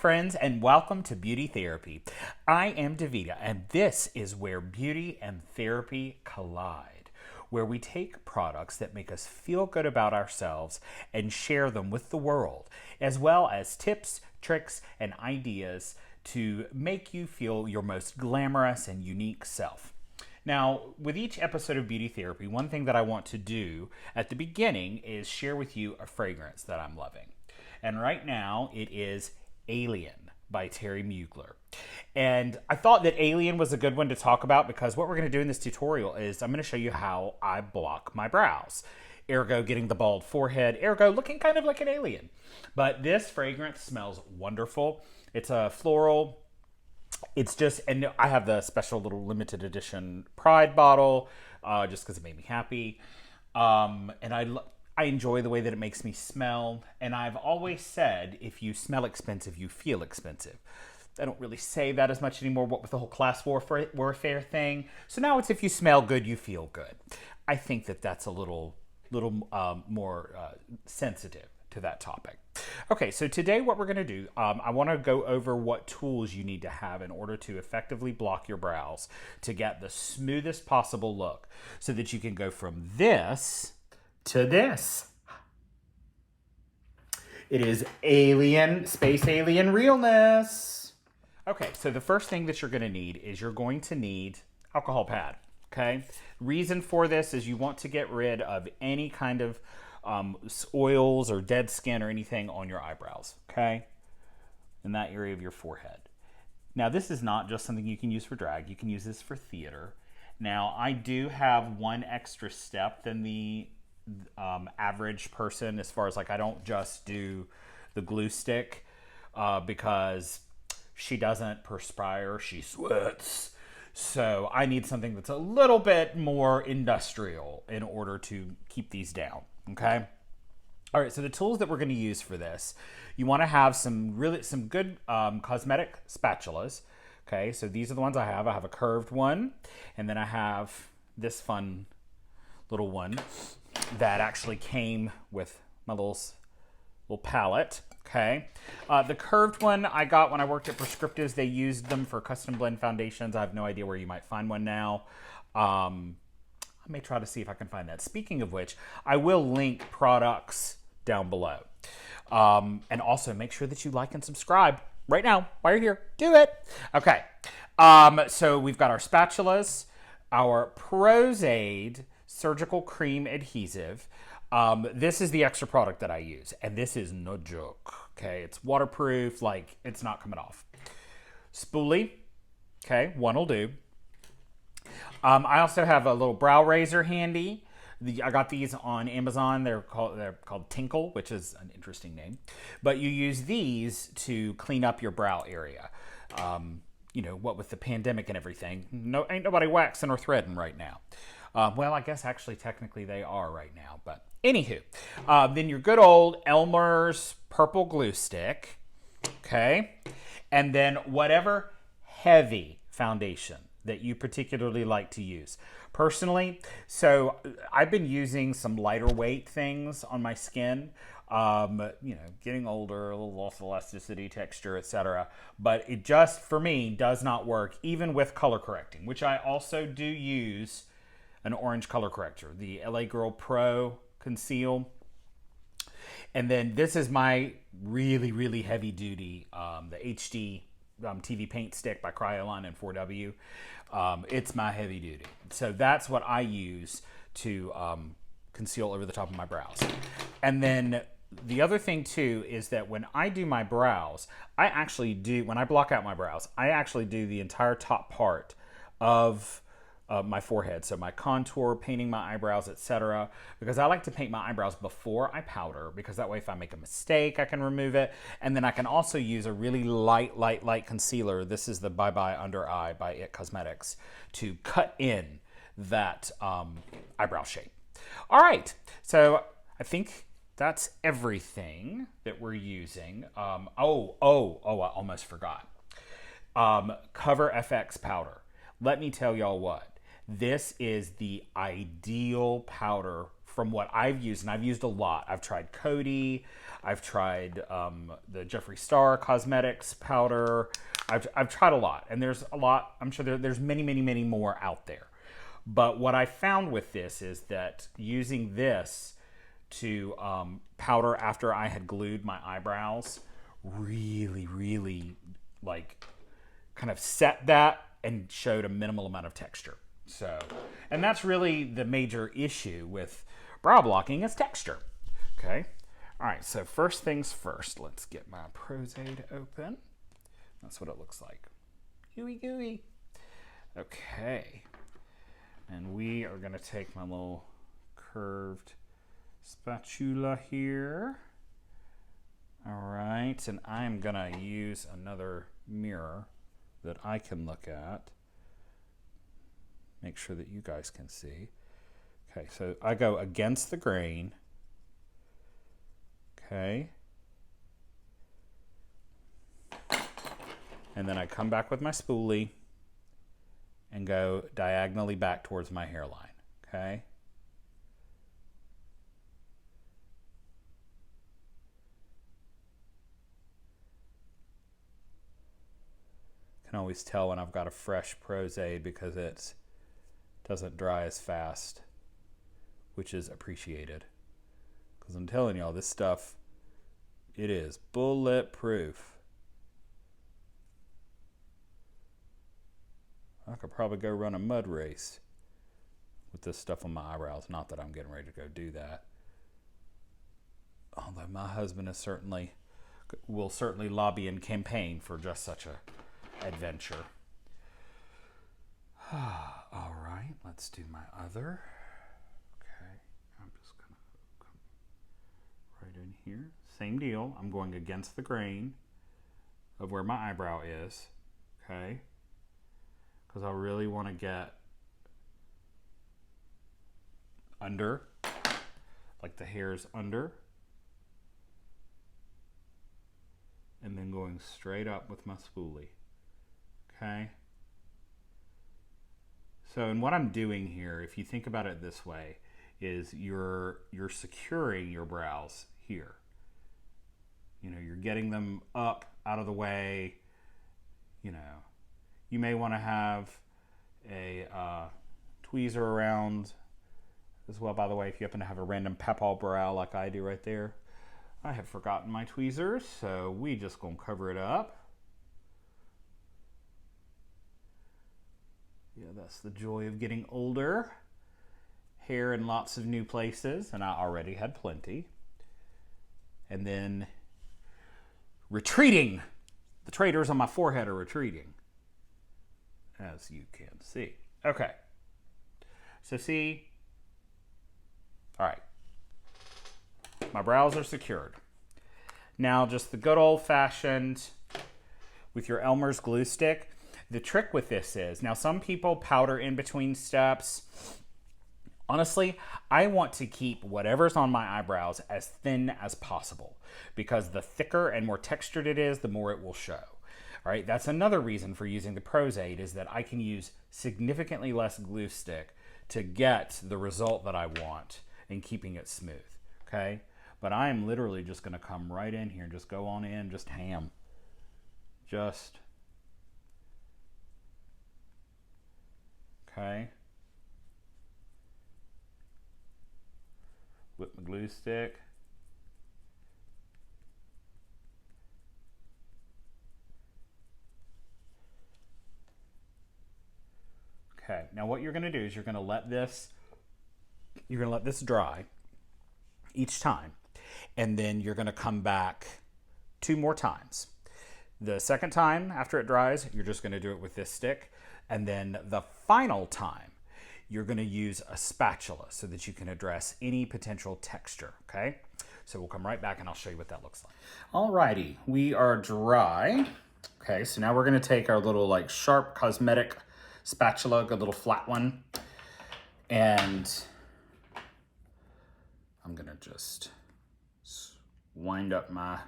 friends, and welcome to Beauty Therapy. I am Davita, and this is where beauty and therapy collide, where we take products that make us feel good about ourselves and share them with the world, as well as tips, tricks, and ideas to make you feel your most glamorous and unique self. Now, with each episode of Beauty Therapy, one thing that I want to do at the beginning is share with you a fragrance that I'm loving. And right now, it is Alien by Terry Mugler. And I thought that Alien was a good one to talk about because what we're going to do in this tutorial is I'm going to show you how I block my brows. Ergo, getting the bald forehead. Ergo, looking kind of like an alien. But this fragrance smells wonderful. It's a floral. It's just, and I have the special little limited edition Pride bottle just because it made me happy. And I enjoy the way that it makes me smell. And I've always said, if you smell expensive, you feel expensive. I don't really say that as much anymore, what with the whole class warfare thing. So now it's if you smell good, you feel good. I think that that's a little more sensitive to that topic. Okay, so today what we're going to do, I want to go over what tools you need to have in order to effectively block your brows to get the smoothest possible look so that you can go from this to this. It is Space Alien Realness. Okay, so the first thing that you're going to need is you're going to need alcohol pad, okay? Reason for this is you want to get rid of any kind of oils or dead skin or anything on your eyebrows, okay? In that area of your forehead. Now, this is not just something you can use for drag. You can use this for theater. Now, I do have one extra step than the average person as far as like I don't just do the glue stick because she doesn't perspire, she sweats. So I need something that's a little bit more industrial in order to keep these down. Okay. All right. So the tools that we're going to use for this, you want to have some good cosmetic spatulas. Okay. So these are the ones I have. I have a curved one, and then I have this fun little one that actually came with my little palette. Okay. The curved one I got when I worked at Prescriptives. They used them for custom blend foundations. I have no idea where you might find one now. I may try to see if I can find that. Speaking of which, I will link products down below. And also make sure that you like and subscribe right now while you're here. Do it. Okay. So we've got our spatulas, our Prozaid surgical cream adhesive. This is the extra product that I use, and this is no joke. Okay. It's waterproof. Like, it's not coming off. Spoolie. Okay. One will do. I also have a little brow razor handy. I got these on Amazon. They're called Tinkle, which is an interesting name. But you use these to clean up your brow area. You know, what with the pandemic and everything, ain't nobody waxing or threading right now. Well, I guess actually technically they are right now. But anywho, then your good old Elmer's purple glue stick. Okay. And then whatever heavy foundation that you particularly like to use. Personally, so I've been using some lighter weight things on my skin. You know, getting older, a little loss of elasticity, texture, etc. But it just, for me, does not work, even with color correcting, which I also do use an orange color corrector, the lagirlpro Conceal. And then this is my really, really heavy duty, the HD TV paint stick by Kryolan and 4W. It's my heavy duty. So that's what I use to conceal over the top of my brows. And then the other thing too is that when I do my brows, when I block out my brows, I actually do the entire top part of my forehead. So my contour, painting my eyebrows, etc. Because I like to paint my eyebrows before I powder, because that way if I make a mistake, I can remove it. And then I can also use a really light concealer. This is the Bye Bye Under Eye by It Cosmetics to cut in that eyebrow shape. All right, so I think that's everything that we're using. I almost forgot. Cover FX powder. Let me tell y'all what. This is the ideal powder from what I've used, and I've used a lot. I've tried Coty, I've tried the Jeffree Star Cosmetics powder. I've tried a lot, and there's a lot. I'm sure there's many, many, many more out there. But what I found with this is that using this to powder after I had glued my eyebrows really, really like kind of set that and showed a minimal amount of texture. So, and that's really the major issue with brow blocking is texture. Okay. All right. So first things first, let's get my Pros-Aid open. That's what it looks like. Gooey, gooey. Okay. And we are going to take my little curved spatula here. All right. And I'm going to use another mirror that I can look at. Make sure that you guys can see. Okay, so I go against the grain. Okay. And then I come back with my spoolie and go diagonally back towards my hairline. Okay. Can always tell when I've got a fresh Pros-Aid because it doesn't dry as fast, which is appreciated. Because I'm telling y'all, this stuff, it is bulletproof. I could probably go run a mud race with this stuff on my eyebrows. Not that I'm getting ready to go do that. Although my husband will certainly lobby and campaign for just such a adventure. All right, let's do my other. Okay, I'm just gonna come right in here. Same deal. I'm going against the grain of where my eyebrow is. Okay, because I really want to get under, like the hairs under, and then going straight up with my spoolie. Okay. So, and what I'm doing here, if you think about it this way, is you're securing your brows here. You know, you're getting them up out of the way. You know, you may want to have a tweezer around as well. By the way, if you happen to have a random papal brow like I do right there, I have forgotten my tweezers, so we just gonna cover it up. Yeah, that's the joy of getting older. Hair in lots of new places, and I already had plenty. And then retreating. The traitors on my forehead are retreating, as you can see. Okay. So see, all right. My brows are secured. Now just the good old fashioned with your Elmer's glue stick. The trick with this is, now some people powder in between steps. Honestly, I want to keep whatever's on my eyebrows as thin as possible because the thicker and more textured it is, the more it will show. All right, that's another reason for using the Pros-Aid is that I can use significantly less glue stick to get the result that I want in keeping it smooth, okay? But I am literally just gonna come right in here and just go on in, just ham. Just... Okay. With my glue stick. Okay. Now what you're going to do is you're going to let this dry each time, and then you're going to come back 2 more times. The second time after it dries, you're just going to do it with this stick. And then the final time, you're going to use a spatula so that you can address any potential texture, okay? So we'll come right back and I'll show you what that looks like. Alrighty, we are dry. Okay, so now we're going to take our little like sharp cosmetic spatula, a little flat one, and I'm going to just wind up my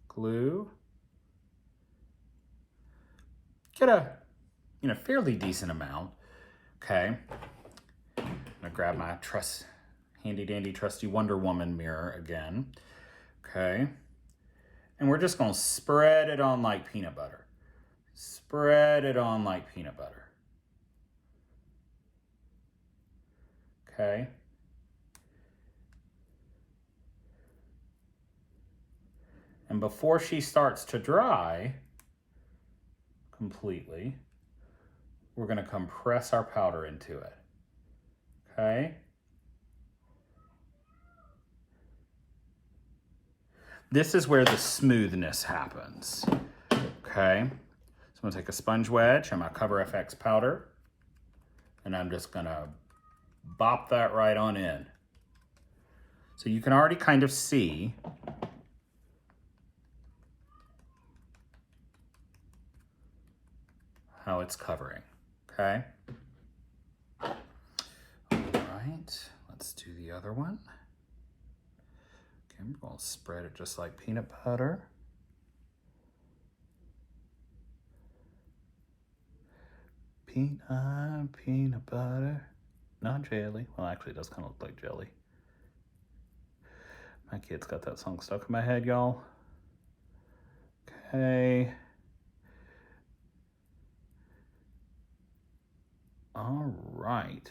glue. Get a fairly decent amount. Okay. I'm gonna grab my handy dandy trusty Wonder Woman mirror again. Okay. And we're just gonna spread it on like peanut butter. Spread it on like peanut butter. Okay. And before she starts to dry completely, we're going to compress our powder into it. Okay. This is where the smoothness happens. Okay. So I'm going to take a sponge wedge and my Cover FX powder, and I'm just going to bop that right on in. So you can already kind of see how it's covering. Okay. All right, let's do the other one. Okay, I'm going to spread it just like peanut butter. Peanut butter, not jelly. Well, actually, it does kind of look like jelly. My kid's got that song stuck in my head, y'all. Okay. All right.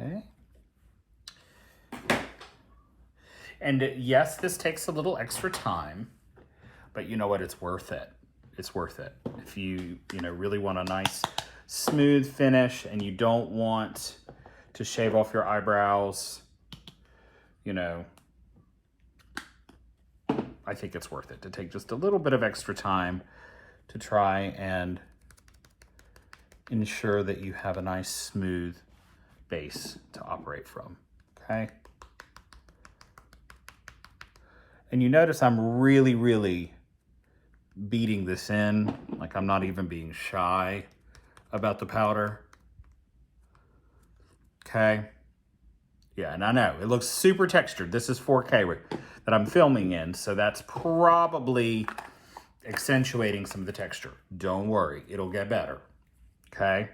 Okay. And yes, this takes a little extra time, but you know what? It's worth it. It's worth it. If you really want a nice smooth finish and you don't want to shave off your eyebrows, I think it's worth it to take just a little bit of extra time to try and ensure that you have a nice smooth base to operate from. Okay. And you notice I'm really, really beating this in. Like I'm not even being shy about the powder. Okay. Yeah, and I know it looks super textured. This is 4K that I'm filming in, so that's probably accentuating some of the texture. Don't worry, it'll get better. Okay.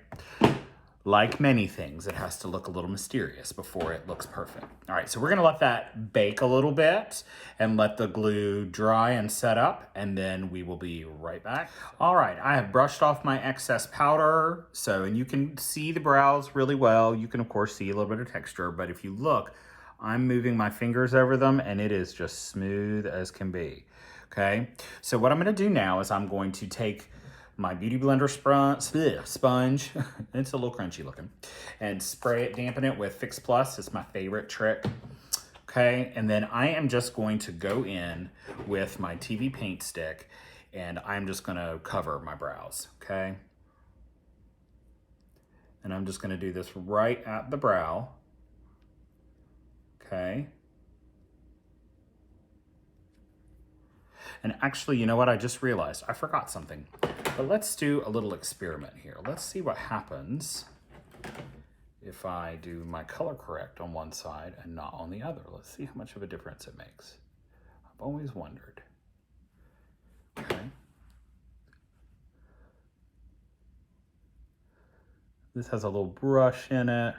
Like many things, it has to look a little mysterious before it looks perfect. All right, so we're gonna let that bake a little bit and let the glue dry and set up, and then we will be right back. All right, I have brushed off my excess powder, and you can see the brows really well. You can, of course, see a little bit of texture, but if you look, I'm moving my fingers over them, and it is just smooth as can be, okay? So what I'm gonna do now is I'm going to take my Beauty Blender sponge, it's a little crunchy looking, and spray it, dampen it with Fix Plus. It's my favorite trick. Okay, and then I am just going to go in with my TV paint stick, and I'm just gonna cover my brows, okay? And I'm just gonna do this right at the brow, okay? And actually, you know what? I just realized I forgot something. But let's do a little experiment here. Let's see what happens if I do my color correct on one side and not on the other. Let's see how much of a difference it makes. I've always wondered. Okay. This has a little brush in it.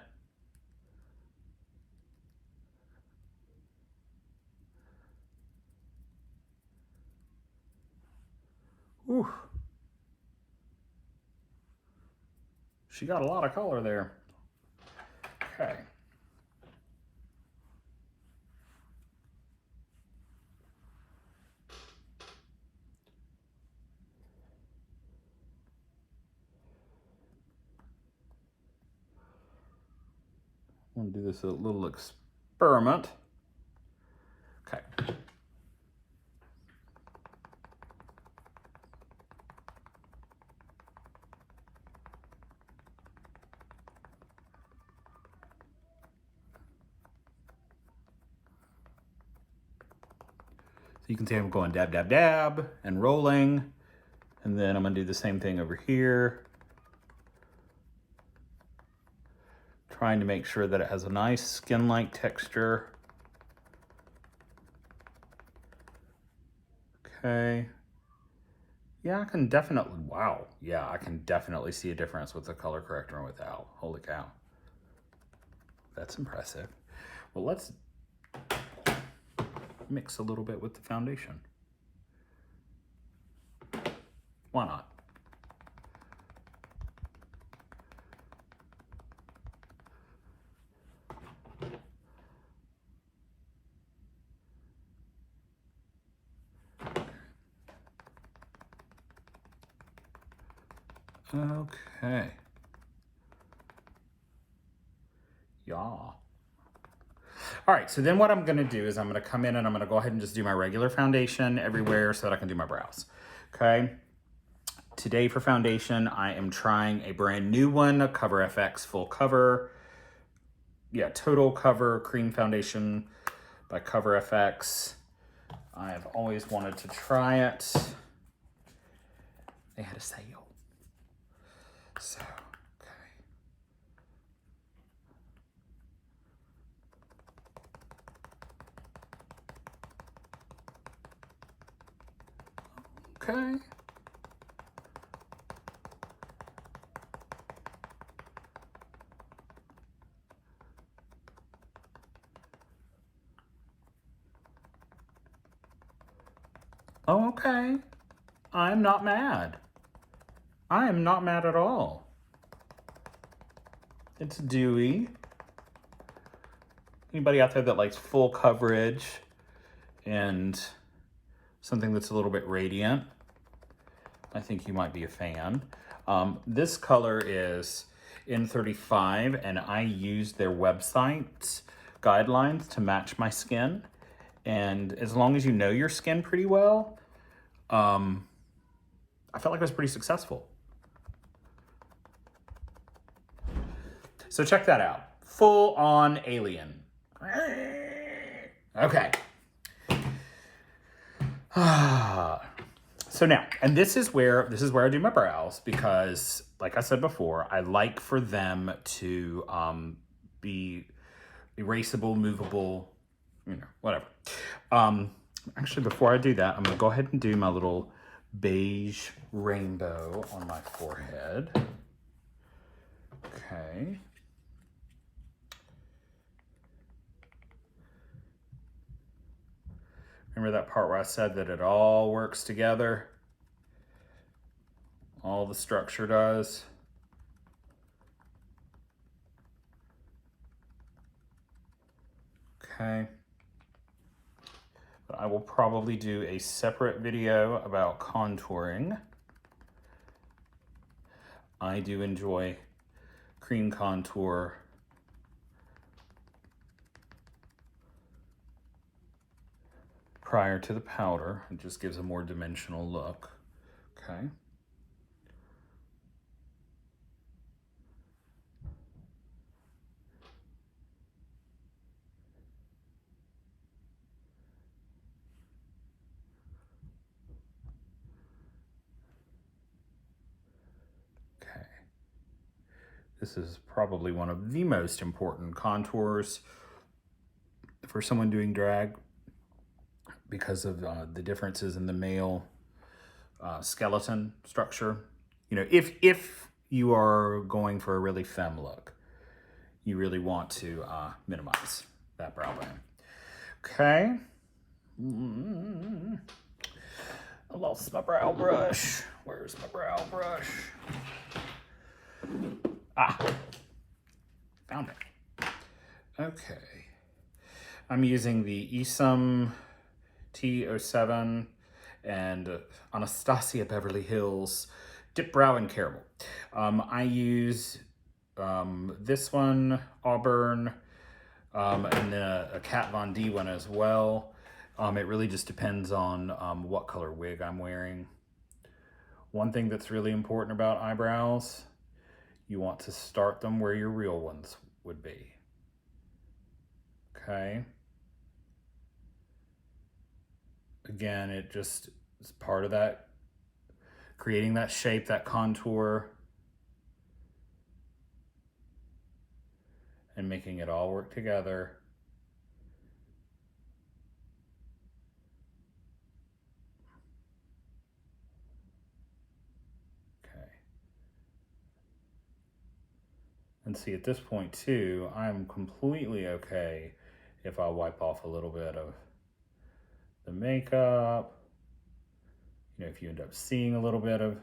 Ooh. She got a lot of color there. Okay. I'm gonna do this a little experiment. Okay. You can see I'm going dab, dab, dab, and rolling. And then I'm gonna do the same thing over here. Trying to make sure that it has a nice skin-like texture. Okay. Yeah, I can definitely, wow. Yeah, I can definitely see a difference with the color corrector and without. Holy cow. That's impressive. Well, let's mix a little bit with the foundation. Why not? Okay. Yeah. All right, so then what I'm gonna do is I'm gonna come in and I'm gonna go ahead and just do my regular foundation everywhere so that I can do my brows, okay? Today for foundation, I am trying a brand new one, Cover FX Full Cover. Yeah, Total Cover Cream Foundation by Cover FX. I have always wanted to try it. They had a sale. So, okay. Oh, okay. I'm not mad. I am not mad at all. It's dewy. Anybody out there that likes full coverage and something that's a little bit radiant, I think you might be a fan. This color is N35, and I used their website guidelines to match my skin. And as long as you know your skin pretty well, I felt like I was pretty successful. So check that out. Full on alien. Okay. So now, and this is where I do my brows, because like I said before, I like for them to be erasable, movable, you know, whatever. Actually, before I do that, I'm gonna go ahead and do my little beige rainbow on my forehead. Okay. Remember that part where I said that it all works together? All the structure does. Okay. But I will probably do a separate video about contouring. I do enjoy cream contour. Prior to the powder, it just gives a more dimensional look. Okay. Okay. This is probably one of the most important contours for someone doing drag, because of the differences in the male skeleton structure. You know, if you are going for a really femme look, you really want to minimize that brow bone. Okay. I lost my brow brush. Where's my brow brush? Ah, found it. Okay. I'm using the Esum T07 and Anastasia Beverly Hills Dip Brow and Caramel. I use this one, Auburn, and then a Kat Von D one as well. It really just depends on what color wig I'm wearing. One thing that's really important about eyebrows, you want to start them where your real ones would be. Okay. Again, it just is part of that, creating that shape, that contour, and making it all work together. Okay. And see, at this point too, I'm completely okay if I wipe off a little bit of the makeup. You know, if you end up seeing a little bit of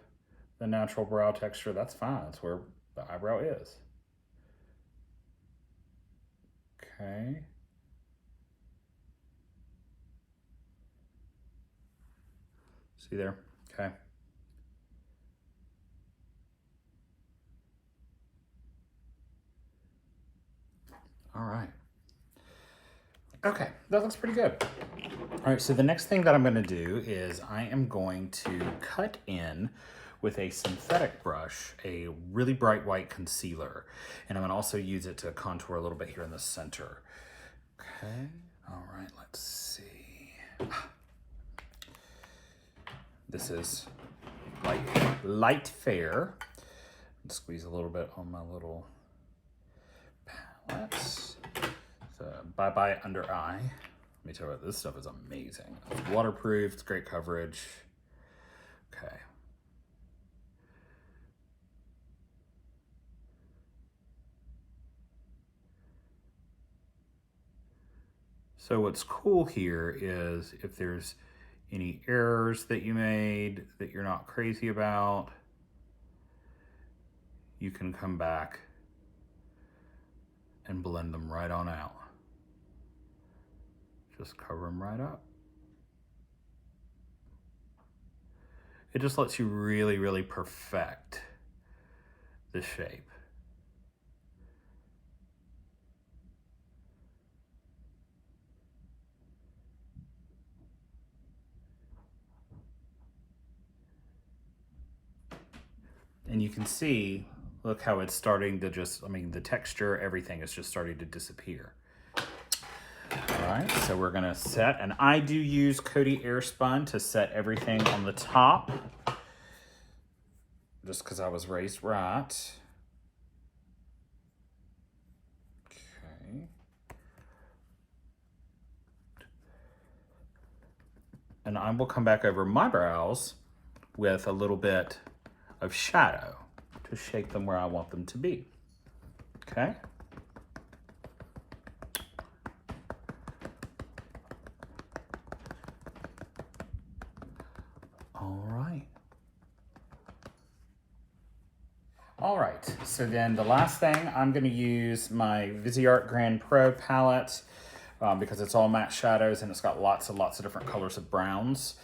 the natural brow texture, that's fine. That's where the eyebrow is. Okay. See there? Okay. All right. Okay, that looks pretty good. All right, so the next thing that I'm gonna do is I am going to cut in with a synthetic brush, a really bright white concealer. And I'm gonna also use it to contour a little bit here in the center. Okay, all right, let's see. This is light fair. Squeeze a little bit on my little palette. So bye under eye. Let me tell you what, this stuff is amazing. It's waterproof, it's great coverage. Okay. So what's cool here is if there's any errors that you made that you're not crazy about, you can come back and blend them right on out. Just cover them right up. It just lets you really, really perfect the shape. And you can see, look how it's starting to just, I mean, the texture, everything is just starting to disappear. All right, so we're gonna set, and I do use cotyairspun to set everything on the top, just because I was raised right. Okay. And I will come back over my brows with a little bit of shadow to shape them where I want them to be. Okay. All right, so then the last thing, I'm gonna use my Viseart Grand Pro palette because it's all matte shadows and it's got lots and lots of different colors of browns,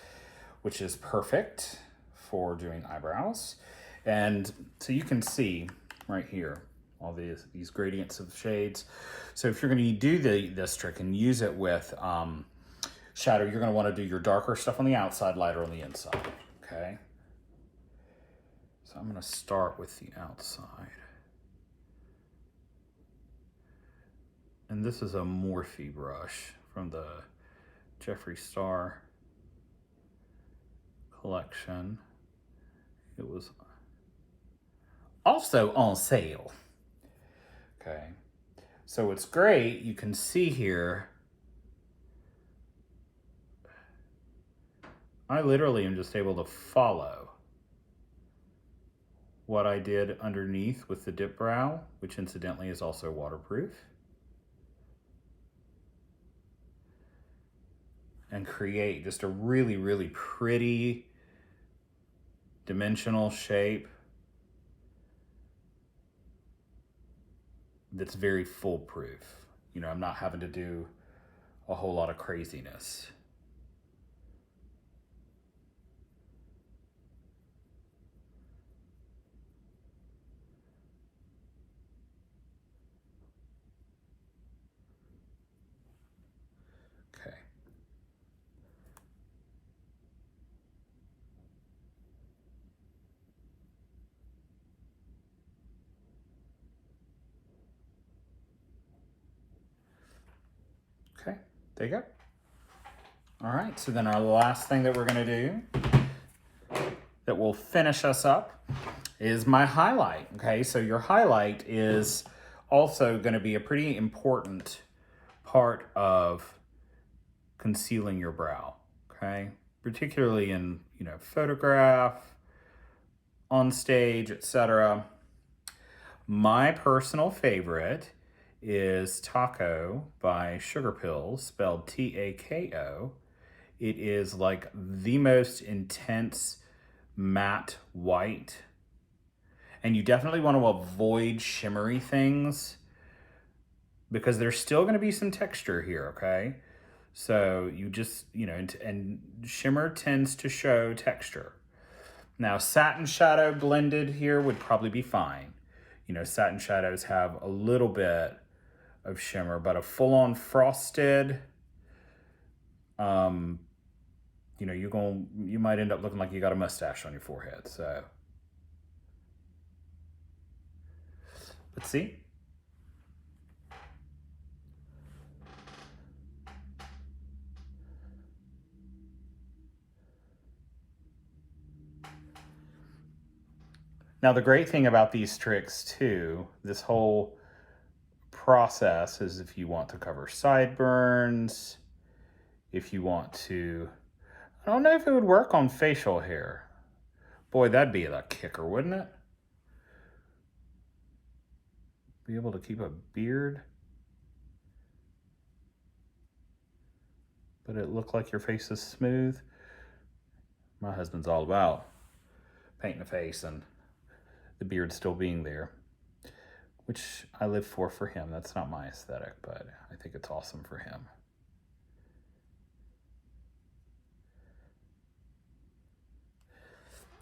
which is perfect for doing eyebrows. And so you can see right here, all these gradients of shades. So if you're gonna do this trick and use it with shadow, you're gonna wanna do your darker stuff on the outside, lighter on the inside, okay? So I'm going to start with the outside. And this is a Morphe brush from the Jeffree Star collection. It was also on sale. Okay. So it's great. You can see here, I literally am just able to follow what I did underneath with the dip brow, which incidentally is also waterproof, and create just a really, really pretty dimensional shape that's very foolproof. You know, I'm not having to do a whole lot of craziness. Okay. Okay, there you go. All right, so then our last thing that we're gonna do that will finish us up is my highlight, okay? So your highlight is also gonna be a pretty important part of concealing your brow, okay? Particularly in, photograph, on stage, etc. My personal favorite is Taco by Sugarpill, spelled T-A-K-O. It is like the most intense matte white. And you definitely want to avoid shimmery things because there's still going to be some texture here, okay? So you just, and shimmer tends to show texture. Now, satin shadow blended here would probably be fine. Satin shadows have a little bit of shimmer, but a full-on frosted, you might end up looking like you got a mustache on your forehead. So let's see. Now, the great thing about these tricks too, this whole process, is if you want to cover sideburns, if you want to, I don't know if it would work on facial hair. Boy, that'd be a kicker, wouldn't it? Be able to keep a beard, but it look like your face is smooth. My husband's all about painting the face and the beard still being there, which I live for him. That's not my aesthetic, but I think it's awesome for him.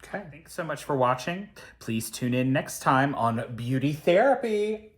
Okay, thanks so much for watching. Please tune in next time on Beauty Therapy.